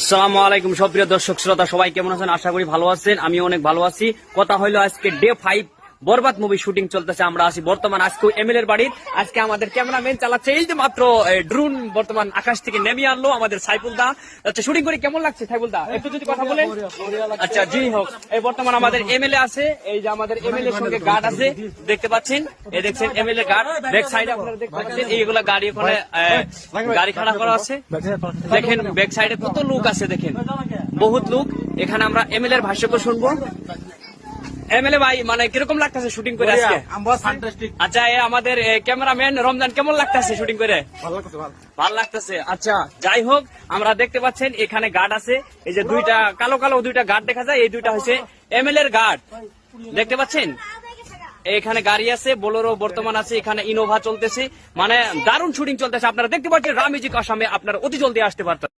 আসসালামু আলাইকুম সুপ্রিয় দর্শক শ্রোতা, সবাই কেমন আছেন? আশা করি ভালো আছেন। আমি অনেক ভালো আছি। কথা হইলো আজকে ডে 5 বরবাদ মুভি শুটিং চলতেছে। আমরা আছি বর্তমান আজকে এমএল এর বাড়ি। আজকে আমাদের ক্যামেরাম্যান চালাচ্ছে এই যে মাত্র ড্রোন বর্তমান আকাশ থেকে নেমে আনলো আমাদের সাইফুল দা। আচ্ছা, শুটিং করে কেমন লাগছে সাইফুল দা? একটু যদি কথা বলেন। আচ্ছা, জি হোক। এই বর্তমান আমাদের এমএলএ আছে, এই যে আমাদের এমএলএ এর সঙ্গে গার্ড আছে, দেখতে পাচ্ছেন। এই দেখছেন এমএলএ গার্ড, ব্যাক সাইডে আপনারা দেখতে পাচ্ছেন এইগুলা গাড়ি, ওখানে গাড়ি খাড়া করা আছে। দেখেন ব্যাক সাইডে কত লোক আছে, দেখেন বহুত লোক। এখানে আমরা এমএলএ এর ভাষ্য শুনবো। এমএলএ ভাই, মানে কিরকম লাগতেছে শুটিং করে আজকে? আচ্ছা, আমাদের ক্যামেরাম্যান রমজান, কেমন লাগতেছে শুটিং করে? ভালো লাগতেছে। আচ্ছা, যাই হোক, আমরা দেখতে পাচ্ছেন এখানে গার্ড আছে। এই যে দুইটা কালো কালো দুইটা গার্ড দেখা যায়, এই দুইটা হচ্ছে এমএলএ এর গার্ড, দেখতে পাচ্ছেন। এখানে গাড়ি আছে, বোলেরো বর্তমান আছে, এখানে ইনোভা চলতেছে। মানে দারুণ শুটিং চলতেছে। আপনারা দেখতে পাচ্ছেন রামিজিক আসামে আপনারা অতি জলদি আসতে পারতেন।